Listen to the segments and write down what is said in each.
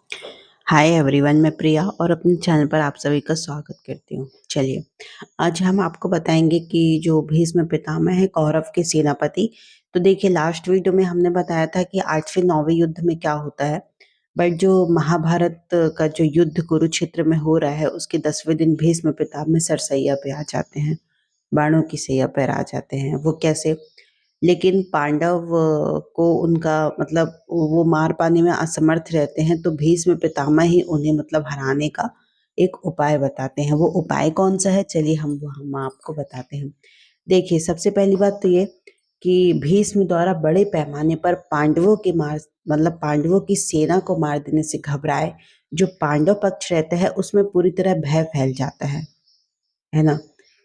Hi everyone, मैं प्रिया और अपने चैनल पर आप सभी का स्वागत करती हूँ। चलिए, आज हम आपको बताएंगे कि जो भीष्म पितामह है कौरव के सेनापति। तो देखिए, लास्ट वीडियो में हमने बताया था कि 8वें 9वें युद्ध में क्या होता है। बट जो महाभारत का जो युद्ध कुरुक्षेत्र में हो रहा है उसके 10वें दिन भीष्म पितामह सरसैया पे आ जाते हैं, बाणों की सैया पर आ जाते हैं। वो कैसे? लेकिन पांडव को उनका मतलब वो मार पाने में असमर्थ रहते हैं, तो भीष्म पितामह ही उन्हें मतलब हराने का एक उपाय बताते हैं। वो उपाय कौन सा है, चलिए हम आपको बताते हैं। देखिए, सबसे पहली बात तो ये कि भीष्म द्वारा बड़े पैमाने पर पांडवों के मार मतलब पांडवों की सेना को मार देने से घबराए जो पांडव पक्ष रहता है उसमें पूरी तरह भय फैल जाता है ना।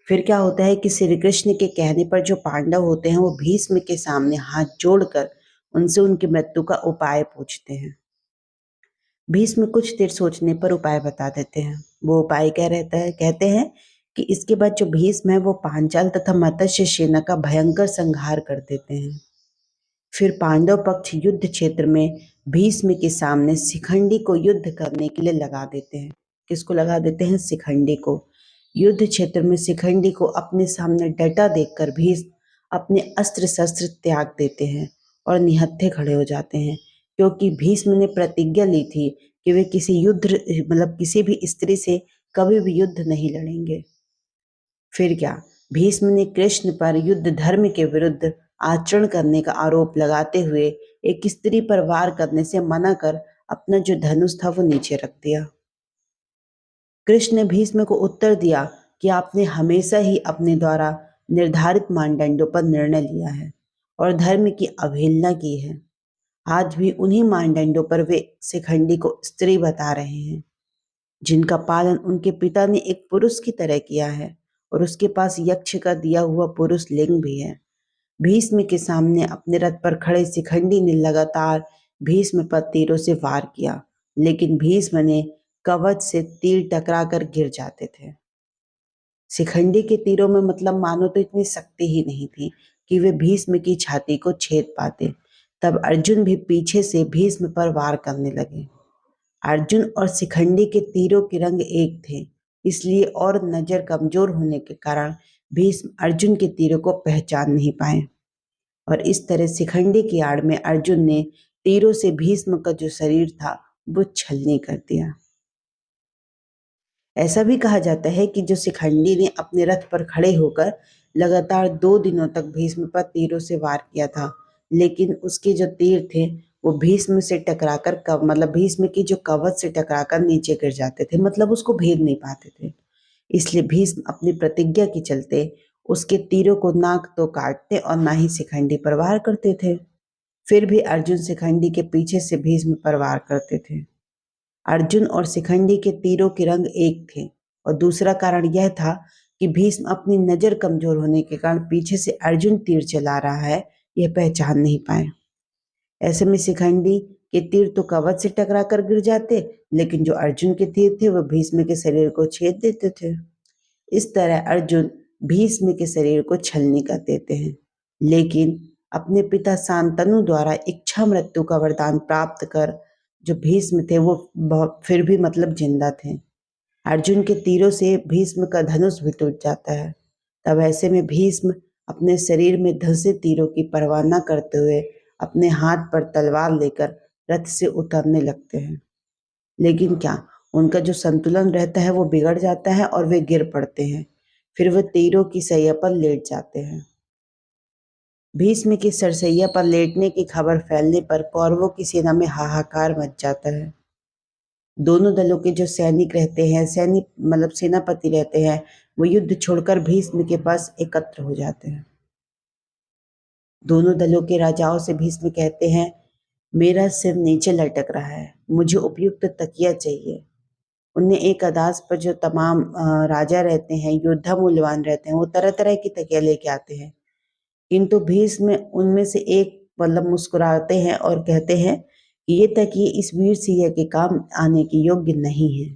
फिर क्या होता है कि श्री कृष्ण के कहने पर जो पांडव होते हैं वो भीष्म के सामने हाथ जोड़कर उनसे उनकी मृत्यु का उपाय पूछते हैं। भीष्म कुछ देर सोचने पर उपाय बता देते हैं। वो उपाय क्या रहता है? कहते हैं कि इसके बाद जो भीष्म है वो पांचाल तथा मत्स्य सेना का भयंकर संहार कर देते हैं। फिर पांडव पक्ष युद्ध क्षेत्र में भीष्म के सामने शिखंडी को युद्ध करने के लिए लगा देते हैं। किसको लगा देते हैं? शिखंडी को। युद्ध क्षेत्र में शिखंडी को अपने सामने डटा देखकर भीष्म अपने अस्त्र शस्त्र त्याग देते हैं और निहत्थे खड़े हो जाते हैं, क्योंकि भीष्म ने प्रतिज्ञा ली थी कि वे किसी युद्ध मतलब किसी भी स्त्री से कभी भी युद्ध नहीं लड़ेंगे। फिर क्या? भीष्म ने कृष्ण पर युद्ध धर्म के विरुद्ध आचरण करने का आरोप लगाते हुए एक स्त्री पर वार करने से मना कर अपना जो धनुष था वो नीचे रख दिया। कृष्ण ने भीष्म को उत्तर दिया कि आपने हमेशा ही अपने द्वारा निर्धारित मानदंडों पर निर्णय लिया है और धर्म की अवहेलना की है। आज भी उन्हीं मानदंडों पर वे शिखंडी को स्त्री बता रहे हैं, जिनका पालन उनके पिता ने एक पुरुष की तरह किया है, और उसके पास यक्ष का दिया हुआ पुरुष लिंग भी है। भीष्म के सामने अपने रथ पर खड़े शिखंडी ने लगातार भीष्म पर तीरों से वार किया, लेकिन भीष्म ने कवच से तीर टकराकर गिर जाते थे। शिखंडी के तीरों में मतलब मानो तो इतनी शक्ति ही नहीं थी कि वे भीष्म की छाती को छेद पाते। तब अर्जुन भी पीछे से भीष्म पर वार करने लगे। अर्जुन और शिखंडी के तीरों के रंग एक थे, इसलिए और नजर कमजोर होने के कारण भीष्म अर्जुन के तीरों को पहचान नहीं पाए, और इस तरह शिखंडी की आड़ में अर्जुन ने तीरों से भीष्म का जो शरीर था वो छलनी कर दिया। ऐसा भी कहा जाता है कि जो शिखंडी ने अपने रथ पर खड़े होकर लगातार 2 दिनों तक भीष्म पर तीरों से वार किया था, लेकिन उसके जो तीर थे वो भीष्म से टकराकर मतलब भीष्म की जो कवच से टकराकर नीचे गिर जाते थे, मतलब उसको भेद नहीं पाते थे। इसलिए भीष्म अपनी प्रतिज्ञा के चलते उसके तीरों को ना तो काटते और ना ही शिखंडी पर वार करते थे। फिर भी अर्जुन शिखंडी के पीछे से भीष्म पर वार करते थे। अर्जुन और शिखंडी के तीरों के रंग एक थे, और दूसरा कारण यह था कि भीष्म अपनी नजर कमजोर होने के कारण पीछे से अर्जुन तीर चला रहा है यह पहचान नहीं पाए। ऐसे में शिखंडी के तीर तो कवच से टकरा कर गिर जाते, लेकिन जो अर्जुन के तीर थे वह भीष्म के शरीर को छेद देते थे। इस तरह अर्जुन भीष्म के शरीर को छलनी कर देते हैं, लेकिन अपने पिता शांतनु द्वारा इच्छा मृत्यु का वरदान प्राप्त कर जो भीष्म थे वो फिर भी मतलब जिंदा थे। अर्जुन के तीरों से भीष्म का धनुष भी टूट जाता है। तब ऐसे में भीष्म अपने शरीर में धंसे तीरों की परवाह न करते हुए अपने हाथ पर तलवार लेकर रथ से उतरने लगते हैं। लेकिन क्या, उनका जो संतुलन रहता है वो बिगड़ जाता है और वे गिर पड़ते हैं। फिर वे तीरों की सैया पर लेट जाते हैं। भीष्म की सरसैया पर लेटने की खबर फैलने पर कौरवों की सेना में हाहाकार मच जाता है। दोनों दलों के जो सैनिक रहते हैं, सैनिक मतलब सेनापति रहते हैं, वो युद्ध छोड़कर भीष्म के पास एकत्र हो जाते हैं। दोनों दलों के राजाओं से भीष्म कहते हैं, मेरा सिर नीचे लटक रहा है, मुझे उपयुक्त तकिया चाहिए। उनने एक अदाज पर जो तमाम राजा रहते हैं, योद्धा मूल्यवान रहते हैं, वो तरह तरह की तकिया लेके आते हैं, किंतु भीष्म उनमें से एक मतलब मुस्कुराते हैं और कहते हैं कि ये तकिए इस वीर सिंह के काम आने के योग्य नहीं है।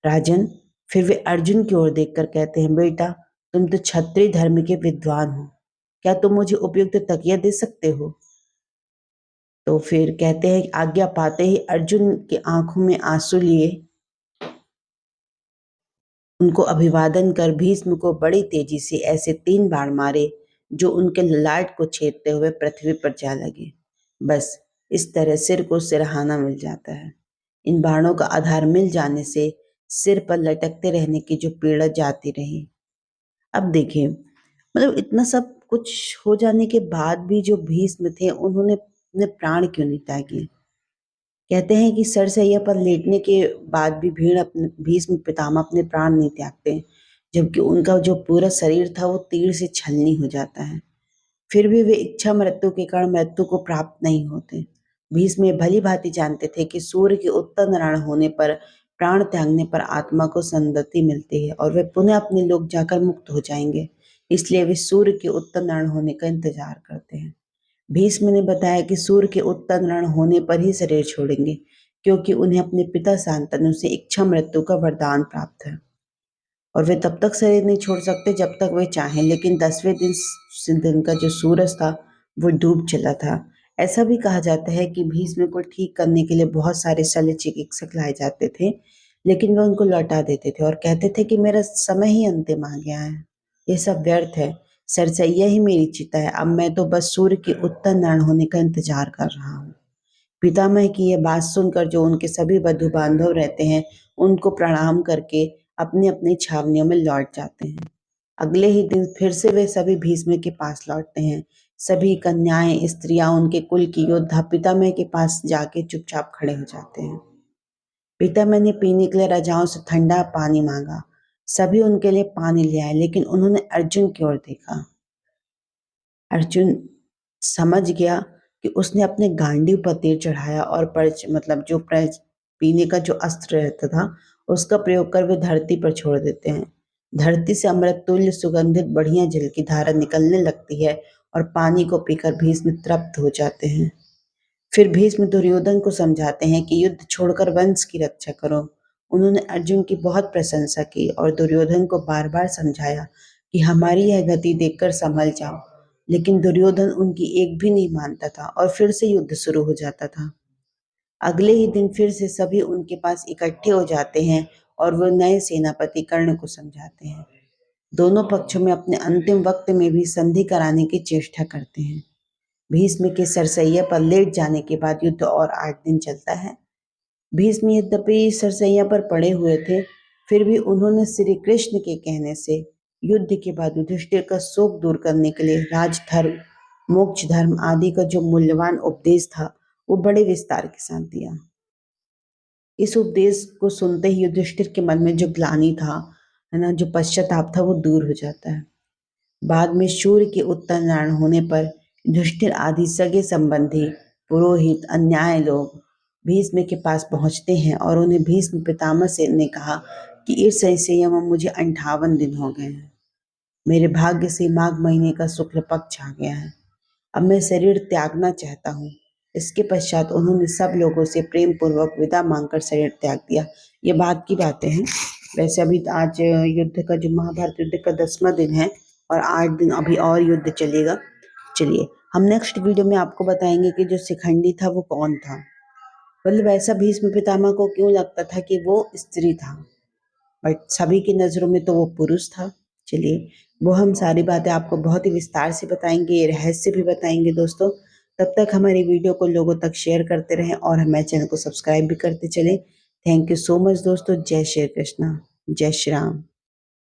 राजन, फिर वे अर्जुन की ओर देखकर कहते हैं, बेटा तुम तो क्षत्रिय धर्म के विद्वान हो, क्या तुम मुझे उपयुक्त तकिया दे सकते हो? तो फिर कहते हैं कि आज्ञा पाते ही अर्जुन की आंखों में आंसू लिए उनको अभिवादन कर भीष्म को बड़ी तेजी से ऐसे 3 बाण मारे जो उनके ललाट को छेदते हुए पृथ्वी पर जा लगे। बस इस तरह सिर को सिरहाना मिल जाता है। इन बाणों का आधार मिल जाने से सिर पर लटकते रहने की जो पीड़ा जाती रही। अब देखिए, मतलब इतना सब कुछ हो जाने के बाद भी जो भीष्म थे उन्होंने अपने प्राण क्यों नहीं त्यागे? कहते हैं कि सरसैया पर लेटने के बाद भी भीड़ अपने भीष्म पितामह अपने प्राण नहीं त्यागते, जबकि उनका जो पूरा शरीर था वो तीर से छलनी हो जाता है। फिर भी वे इच्छा मृत्यु के कारण मृत्यु को प्राप्त नहीं होते। भीष्म ये भली भांति जानते थे कि सूर्य के उत्तर नारायण होने पर प्राण त्यागने पर आत्मा को सद्गति मिलती है और वे पुनः अपने लोक जाकर मुक्त हो जाएंगे। इसलिए वे सूर्य के उत्तर नारायण होने का इंतजार करते हैं। भीष्म ने बताया कि सूर्य के उत्तरायण होने पर ही शरीर छोड़ेंगे, क्योंकि उन्हें अपने पिता शांतनु से इच्छा मृत्यु का वरदान प्राप्त है और वे तब तक शरीर नहीं छोड़ सकते जब तक वे चाहें। लेकिन 10वें दिन का जो सूरज था वो डूब चला था। ऐसा भी कहा जाता है कि भीष्म को ठीक करने के लिए बहुत सारे शल्य चिकित्सक लाए जाते थे, लेकिन वे उनको लौटा देते थे और कहते थे कि मेरा समय ही अंतिम आ गया है, ये सब व्यर्थ है, सरसैया ही मेरी चिता है, अब मैं तो बस सूर्य के उत्तर नारायण होने का इंतजार कर रहा हूँ। पितामह की यह बात सुनकर जो उनके सभी बंधु बांधव रहते हैं उनको प्रणाम करके अपनी अपनी छावनियों में लौट जाते हैं। अगले ही दिन फिर से वे सभी भीष्म के पास लौटते हैं। सभी कन्याएं, स्त्रियां, उनके कुल की योद्धा पितामह के पास जाके चुपचाप खड़े हो जाते हैं। पितामह ने पीने के लिए राजाओं से ठंडा पानी मांगा। सभी उनके लिए पानी ले आए, लेकिन उन्होंने अर्जुन की ओर देखा। अर्जुन समझ गया कि उसने अपने गांडीव पर तीर चढ़ाया और परच मतलब जो पीने का जो अस्त्र रहता था उसका प्रयोग कर वे धरती पर छोड़ देते हैं। धरती से अमृत तुल्य सुगंधित बढ़िया जल की धारा निकलने लगती है और पानी को पीकर भीष्म तृप्त हो जाते हैं। फिर भीष्म दुर्योधन को समझाते हैं कि युद्ध छोड़कर वंश की रक्षा करो। उन्होंने अर्जुन की बहुत प्रशंसा की और दुर्योधन को बार बार समझाया कि हमारी यह गति देखकर संभल जाओ, लेकिन दुर्योधन उनकी एक भी नहीं मानता था और फिर से युद्ध शुरू हो जाता था। अगले ही दिन फिर से सभी उनके पास इकट्ठे हो जाते हैं और वो नए सेनापति कर्ण को समझाते हैं। दोनों पक्षों में अपने अंतिम वक्त में भी संधि कराने की चेष्टा करते हैं। भीष्म के सरसैया पर लेट जाने के बाद युद्ध और 8 दिन चलता है। भीष्म यद्यपि सरसैया पर पड़े हुए थे, फिर भी उन्होंने श्री कृष्ण के कहने से युद्ध के बाद युधिष्ठिर का शोक दूर करने के लिए राजधर्म, मोक्ष धर्म आदि का जो मूल्यवान उपदेश था वो बड़े विस्तार के साथ दिया। इस उपदेश को सुनते ही युधिष्ठिर के मन में जो ग्लानि था, है ना, जो पश्चाताप था वो दूर हो जाता है। बाद में सूर्य के उत्तरायण होने पर युधिष्ठिर आदि सगे संबंधी, पुरोहित, अन्याय लोग भीष्म के पास पहुंचते हैं और उन्हें भीष्म पितामह से ने कहा कि इस संशय में मुझे 58 दिन हो गए हैं। मेरे भाग्य से माघ महीने का शुक्ल पक्ष आ गया है। अब मैं शरीर त्यागना चाहता हूँ। इसके पश्चात उन्होंने सब लोगों से प्रेम पूर्वक विदा मांगकर शरीर त्याग दिया। ये बात की बातें हैं। वैसे अभी आज युद्ध का जो महाभारत युद्ध का 10वां दिन है और 8 दिन अभी और युद्ध चलेगा। चलिए, हम नेक्स्ट वीडियो में आपको बताएंगे कि जो शिखंडी था वो कौन था। मतलब ऐसा भीष्म पितामह को क्यों लगता था कि वो स्त्री था, बट सभी की नज़रों में तो वो पुरुष था। चलिए, वो हम सारी बातें आपको बहुत ही विस्तार से बताएंगे, ये रहस्य भी बताएंगे दोस्तों। तब तक हमारी वीडियो को लोगों तक शेयर करते रहें और हमारे चैनल को सब्सक्राइब भी करते चलें। थैंक यू सो मच दोस्तों। जय श्री कृष्णा, जय श्री राम।